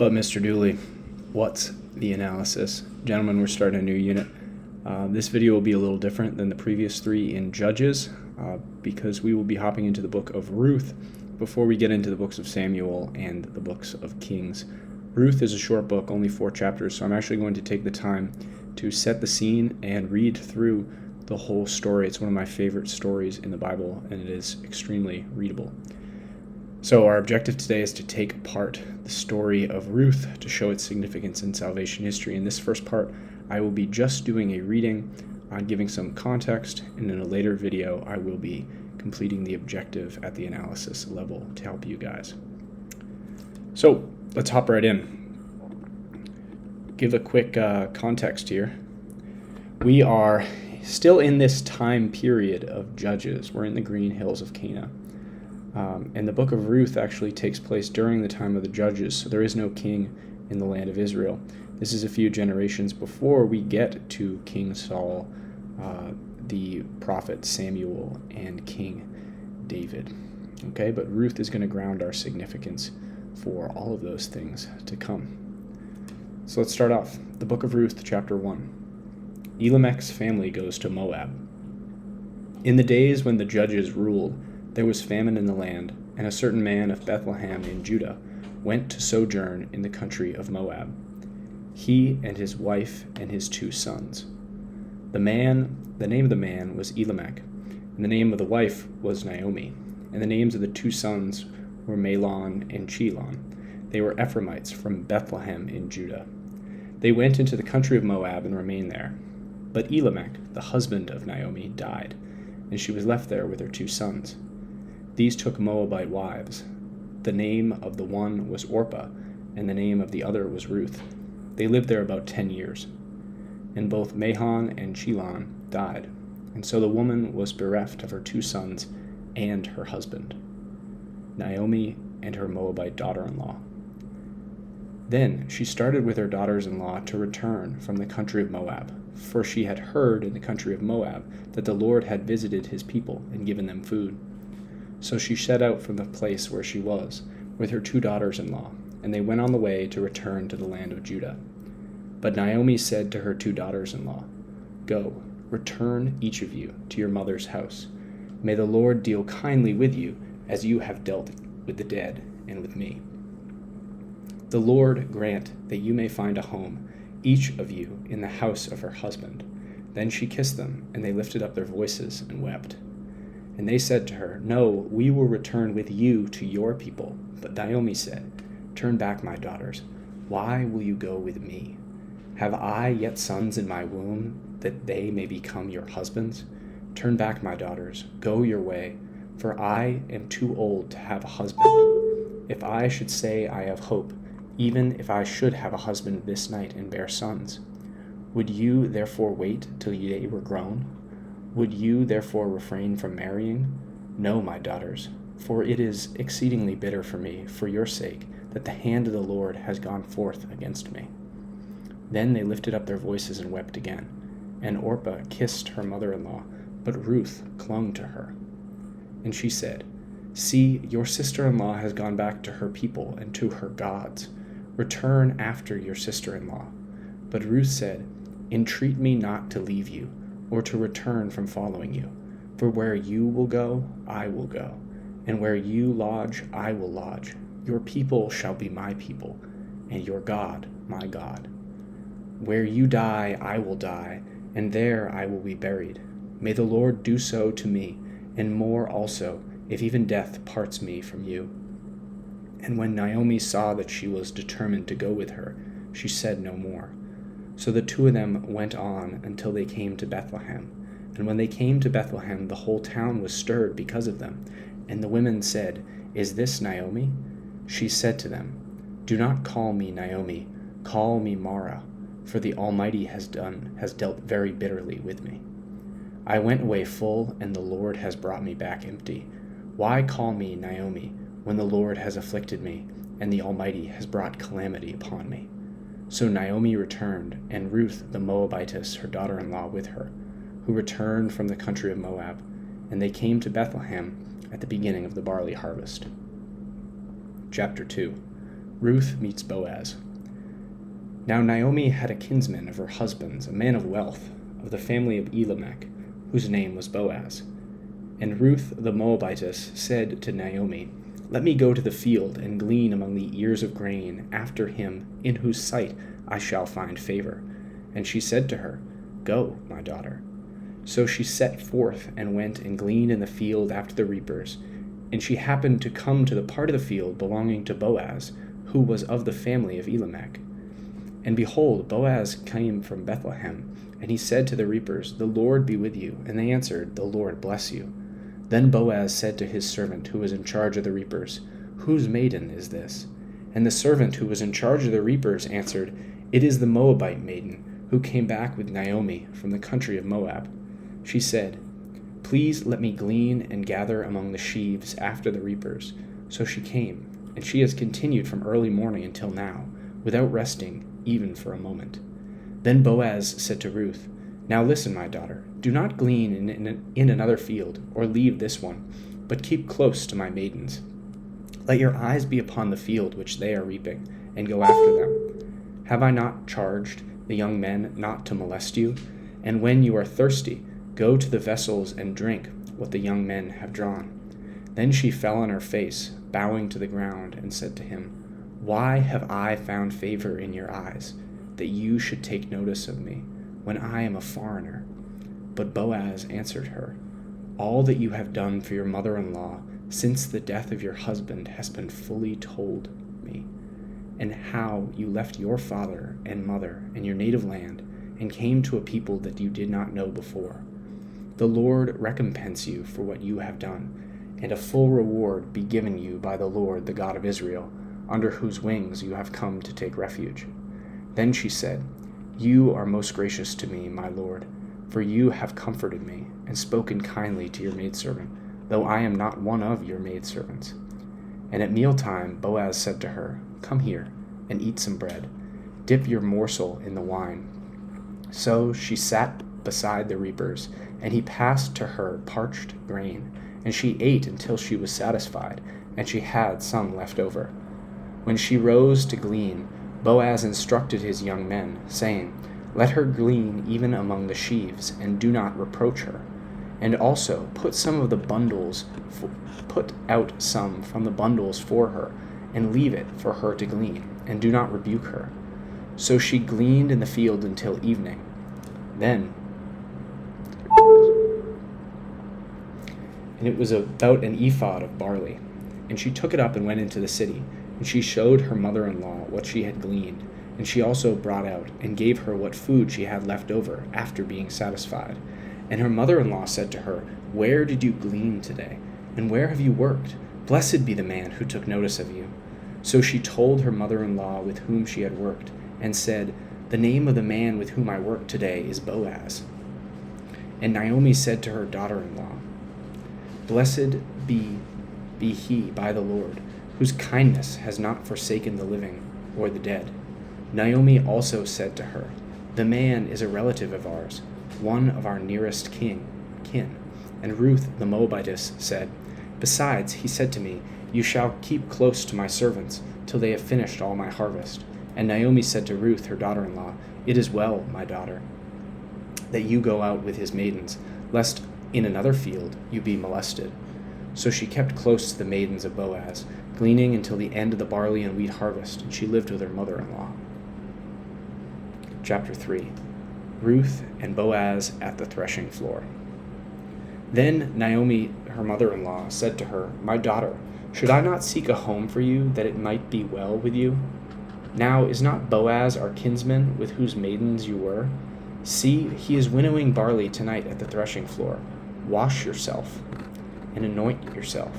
But Mr. Dooley, what's the analysis? Gentlemen, we're starting a new unit. This video will be a little different than the previous three in Judges because we will be hopping into the book of Ruth before we get into the books of Samuel and the books of Kings. Ruth is a short book, only 4 chapters, so I'm actually going to take the time to set the scene and read through the whole story. It's one of my favorite stories in the Bible, and it is extremely readable. So our objective today is to take apart the story of Ruth to show its significance in salvation history. In this first part, I will be just doing a reading on giving some context, and in a later video, I will be completing the objective at the analysis level to help you guys. So let's hop right in. Give a quick context here. We are still in this time period of Judges. We're in the green hills of Canaan. And the book of Ruth actually takes place during the time of the Judges, so there is no king in the land of Israel. This is a few generations before we get to King Saul, the prophet Samuel, and King David. Okay, but Ruth is going to ground our significance for all of those things to come. So let's start off. The book of Ruth, chapter 1. Elimelech's family goes to Moab. In the days when the judges ruled, there was famine in the land, and a certain man of Bethlehem in Judah went to sojourn in the country of Moab, he and his wife and his 2 sons. The name of the man was Elimelech, and the name of the wife was Naomi, and the names of the 2 sons were Mahlon and Chilion. They were Ephraimites from Bethlehem in Judah. They went into the country of Moab and remained there. But Elimelech, the husband of Naomi, died, and she was left there with her 2 sons. These took Moabite wives. The name of the one was Orpah, and the name of the other was Ruth. They lived there about 10 years. And both Mahlon and Chilion died, and so the woman was bereft of her 2 sons and her husband, Naomi and her Moabite daughter-in-law. Then she started with her daughters-in-law to return from the country of Moab, for she had heard in the country of Moab that the Lord had visited his people and given them food. So she set out from the place where she was, with her 2 daughters-in-law, and they went on the way to return to the land of Judah. But Naomi said to her 2 daughters-in-law, "Go, return each of you to your mother's house. May the Lord deal kindly with you, as you have dealt with the dead and with me. The Lord grant that you may find a home, each of you in the house of her husband." Then she kissed them, and they lifted up their voices and wept. And they said to her, "No, we will return with you to your people." But Naomi said, "Turn back, my daughters. Why will you go with me? Have I yet sons in my womb, that they may become your husbands? Turn back, my daughters. Go your way, for I am too old to have a husband. If I should say I have hope, even if I should have a husband this night and bear sons, would you therefore wait till they were grown? Would you therefore refrain from marrying? No, my daughters, for it is exceedingly bitter for me, for your sake, that the hand of the Lord has gone forth against me." Then they lifted up their voices and wept again. And Orpah kissed her mother-in-law, but Ruth clung to her. And she said, "See, your sister-in-law has gone back to her people and to her gods. Return after your sister-in-law." But Ruth said, "Entreat me not to leave you, or to return from following you. For where you will go, I will go, and where you lodge, I will lodge. Your people shall be my people, and your God my God. Where you die, I will die, and there I will be buried. May the Lord do so to me, and more also, if even death parts me from you." And when Naomi saw that she was determined to go with her, she said no more. So the 2 of them went on until they came to Bethlehem. And when they came to Bethlehem, the whole town was stirred because of them. And the women said, "Is this Naomi?" She said to them, "Do not call me Naomi, call me Mara, for the Almighty has dealt very bitterly with me. I went away full, and the Lord has brought me back empty. Why call me Naomi, when the Lord has afflicted me, and the Almighty has brought calamity upon me?" So Naomi returned, and Ruth the Moabitess, her daughter-in-law, with her, who returned from the country of Moab, and they came to Bethlehem at the beginning of the barley harvest. Chapter 2. Ruth meets Boaz. Now Naomi had a kinsman of her husband's, a man of wealth, of the family of Elimelech, whose name was Boaz. And Ruth the Moabitess said to Naomi, "Let me go to the field and glean among the ears of grain after him in whose sight I shall find favor." And she said to her, "Go, my daughter." So she set forth and went and gleaned in the field after the reapers. And she happened to come to the part of the field belonging to Boaz, who was of the family of Elimelech. And behold, Boaz came from Bethlehem, and he said to the reapers, "The Lord be with you." And they answered, "The Lord bless you." Then Boaz said to his servant who was in charge of the reapers, "Whose maiden is this?" And the servant who was in charge of the reapers answered, "It is the Moabite maiden, who came back with Naomi from the country of Moab." She said, "Please let me glean and gather among the sheaves after the reapers." So she came, and she has continued from early morning until now, without resting even for a moment. Then Boaz said to Ruth, "Now listen, my daughter, do not glean in another field, or leave this one, but keep close to my maidens. Let your eyes be upon the field which they are reaping, and go after them. Have I not charged the young men not to molest you? And when you are thirsty, go to the vessels and drink what the young men have drawn." Then she fell on her face, bowing to the ground, and said to him, "Why have I found favor in your eyes, that you should take notice of me, when I am a foreigner?" But Boaz answered her, "All that you have done for your mother-in-law since the death of your husband has been fully told me, and how you left your father and mother and your native land, and came to a people that you did not know before. The Lord recompense you for what you have done, and a full reward be given you by the Lord, the God of Israel, under whose wings you have come to take refuge." Then she said, "You are most gracious to me, my lord, for you have comforted me, and spoken kindly to your maidservant, though I am not one of your maidservants." And at mealtime Boaz said to her, "Come here, and eat some bread. Dip your morsel in the wine." So she sat beside the reapers, and he passed to her parched grain, and she ate until she was satisfied, and she had some left over. When she rose to glean, Boaz instructed his young men, saying, "Let her glean even among the sheaves, and do not reproach her. And also put out some from the bundles for her, and leave it for her to glean, and do not rebuke her." So she gleaned in the field until evening. And it was about an ephod of barley. And she took it up and went into the city, and she showed her mother-in-law what she had gleaned, and she also brought out and gave her what food she had left over after being satisfied. And her mother-in-law said to her, "Where did you glean today? And where have you worked? Blessed be the man who took notice of you." So she told her mother-in-law with whom she had worked, and said, "The name of the man with whom I worked today is Boaz." And Naomi said to her daughter-in-law, "Blessed be he by the Lord, whose kindness has not forsaken the living or the dead." Naomi also said to her, "The man is a relative of ours, one of our nearest kin." And Ruth the Moabitess said, "Besides, he said to me, 'You shall keep close to my servants till they have finished all my harvest.'" And Naomi said to Ruth her daughter-in-law, "It is well, my daughter, that you go out with his maidens, lest in another field you be molested." So she kept close to the maidens of Boaz, gleaning until the end of the barley and wheat harvest, and she lived with her mother-in-law. Chapter 3. Ruth and Boaz at the threshing floor. Then Naomi, her mother-in-law, said to her, "My daughter, should I not seek a home for you, that it might be well with you? Now is not Boaz our kinsman, with whose maidens you were? See, he is winnowing barley tonight at the threshing floor. Wash yourself, and anoint yourself,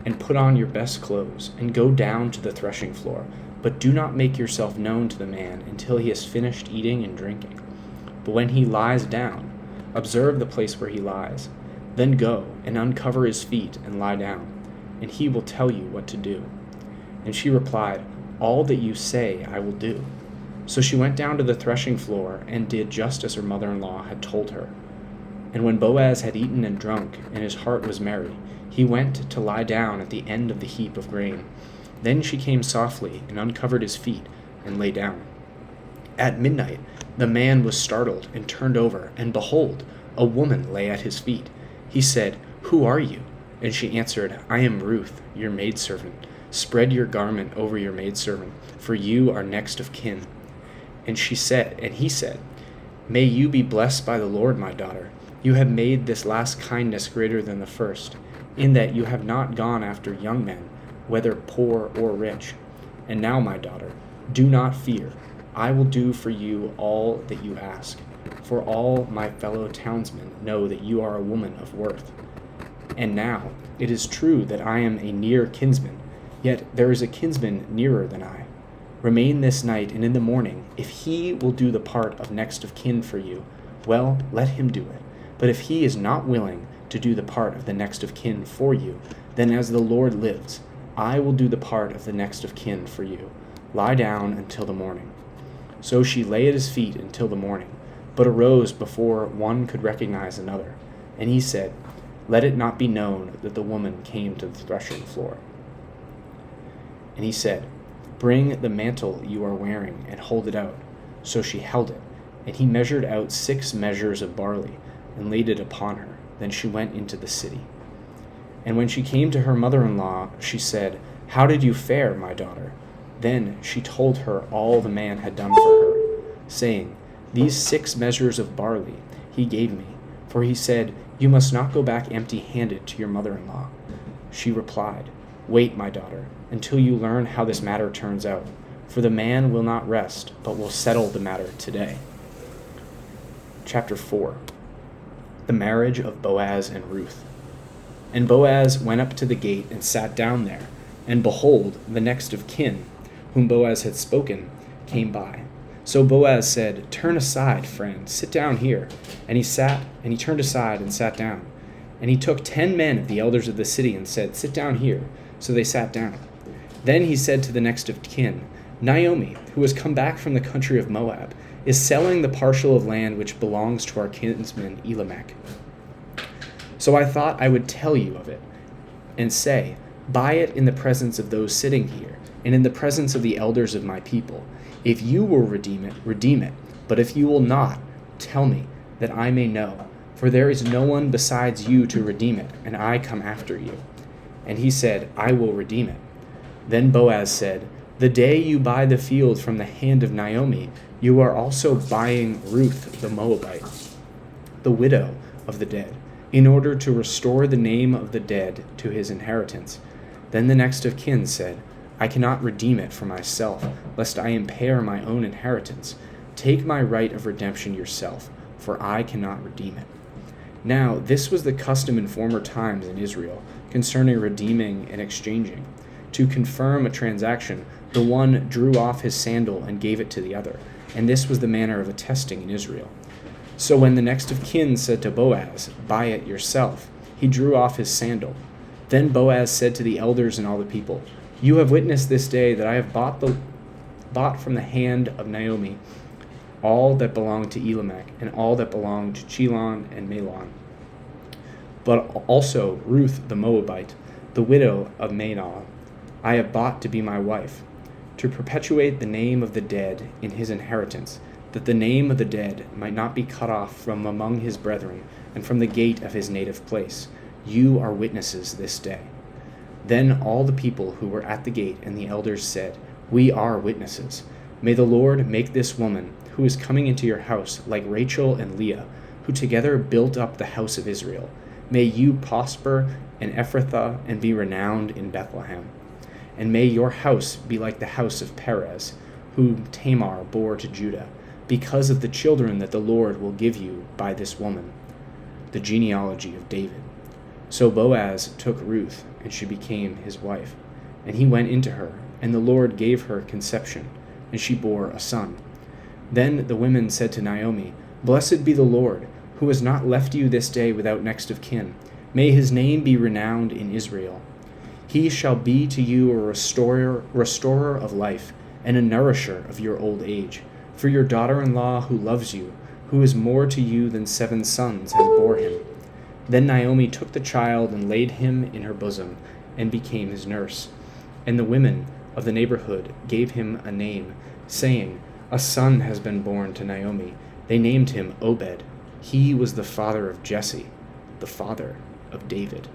and put on your best clothes, and go down to the threshing floor. But do not make yourself known to the man until he has finished eating and drinking. But when he lies down, observe the place where he lies. Then go and uncover his feet and lie down, and he will tell you what to do." And she replied, "All that you say I will do." So she went down to the threshing floor and did just as her mother-in-law had told her. And when Boaz had eaten and drunk, and his heart was merry, he went to lie down at the end of the heap of grain. Then she came softly and uncovered his feet and lay down. At midnight the man was startled and turned over, and behold, a woman lay at his feet. He said, "Who are you?" And she answered, "I am Ruth, your maidservant. Spread your garment over your maidservant, for you are next of kin." And he said, "May you be blessed by the Lord, my daughter. You have made this last kindness greater than the first, in that you have not gone after young men, whether poor or rich. And now, my daughter, do not fear. I will do for you all that you ask, for all my fellow townsmen know that you are a woman of worth. And now, it is true that I am a near kinsman, yet there is a kinsman nearer than I. Remain this night, and in the morning, if he will do the part of next of kin for you, well, let him do it. But if he is not willing to do the part of the next of kin for you, then as the Lord lives, I will do the part of the next of kin for you. Lie down until the morning." So she lay at his feet until the morning, but arose before one could recognize another. And he said, "Let it not be known that the woman came to the threshing floor." And he said, "Bring the mantle you are wearing and hold it out." So she held it, and he measured out 6 measures of barley and laid it upon her. Then she went into the city. And when she came to her mother-in-law, she said, "How did you fare, my daughter?" Then she told her all the man had done for her, saying, "These 6 measures of barley he gave me, for he said, 'You must not go back empty-handed to your mother-in-law.'" She replied, "Wait, my daughter, until you learn how this matter turns out, for the man will not rest, but will settle the matter today." Chapter 4. The marriage of Boaz and Ruth. And Boaz went up to the gate and sat down there, and behold, the next of kin, whom Boaz had spoken, came by. So Boaz said, "Turn aside, friend, sit down here." And he turned aside and sat down. And he took 10 men of the elders of the city and said, "Sit down here." So they sat down. Then he said to the next of kin, "Naomi, who has come back from the country of Moab, is selling the parcel of land which belongs to our kinsman Elimelech. So I thought I would tell you of it, and say, buy it in the presence of those sitting here, and in the presence of the elders of my people. If you will redeem it. But if you will not, tell me, that I may know. For there is no one besides you to redeem it, and I come after you." And he said, "I will redeem it." Then Boaz said, "The day you buy the field from the hand of Naomi, you are also buying Ruth the Moabite, the widow of the dead, in order to restore the name of the dead to his inheritance." Then the next of kin said, "I cannot redeem it for myself, lest I impair my own inheritance. Take my right of redemption yourself, for I cannot redeem it." Now this was the custom in former times in Israel, concerning redeeming and exchanging. To confirm a transaction, the one drew off his sandal and gave it to the other, and this was the manner of attesting in Israel. So when the next of kin said to Boaz, "Buy it yourself," he drew off his sandal. Then Boaz said to the elders and all the people, "You have witnessed this day that I have bought from the hand of Naomi all that belonged to Elimelech, and all that belonged to Chilon and Mahlon, but also Ruth the Moabite, the widow of Mahlon, I have bought to be my wife, to perpetuate the name of the dead in his inheritance, that the name of the dead might not be cut off from among his brethren and from the gate of his native place. You are witnesses this day." Then all the people who were at the gate and the elders said, "We are witnesses. May the Lord make this woman who is coming into your house like Rachel and Leah, who together built up the house of Israel. May you prosper in Ephrathah and be renowned in Bethlehem. And may your house be like the house of Perez, whom Tamar bore to Judah, because of the children that the Lord will give you by this woman." The genealogy of David. So Boaz took Ruth, and she became his wife. And he went into her, and the Lord gave her conception, and she bore a son. Then the women said to Naomi, "Blessed be the Lord, who has not left you this day without next of kin. May his name be renowned in Israel. He shall be to you a restorer of life, and a nourisher of your old age. For your daughter-in-law who loves you, who is more to you than 7 sons, has bore him." Then Naomi took the child and laid him in her bosom, and became his nurse. And the women of the neighborhood gave him a name, saying, "A son has been born to Naomi." They named him Obed. He was the father of Jesse, the father of David.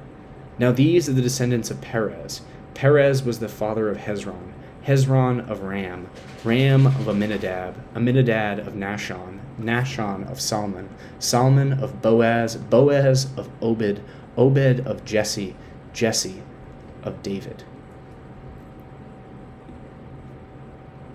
Now these are the descendants of Perez. Perez was the father of Hezron, Hezron of Ram, Ram of Amminadab, Amminadab of Nahshon, Nahshon of Salmon, Salmon of Boaz, Boaz of Obed, Obed of Jesse, Jesse of David.